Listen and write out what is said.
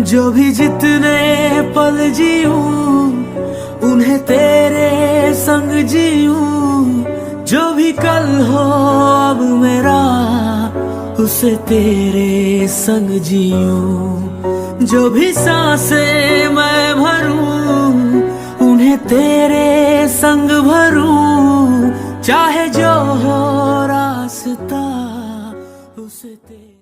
जो भी जितने पल जीऊं उन्हें तेरे संग जीऊं, जो भी कल हो अब मेरा उसे तेरे संग जीऊं, जो भी सांसें मैं भरूं उन्हें तेरे संग भरूं, चाहे जो हो रास्ता उसे तेरे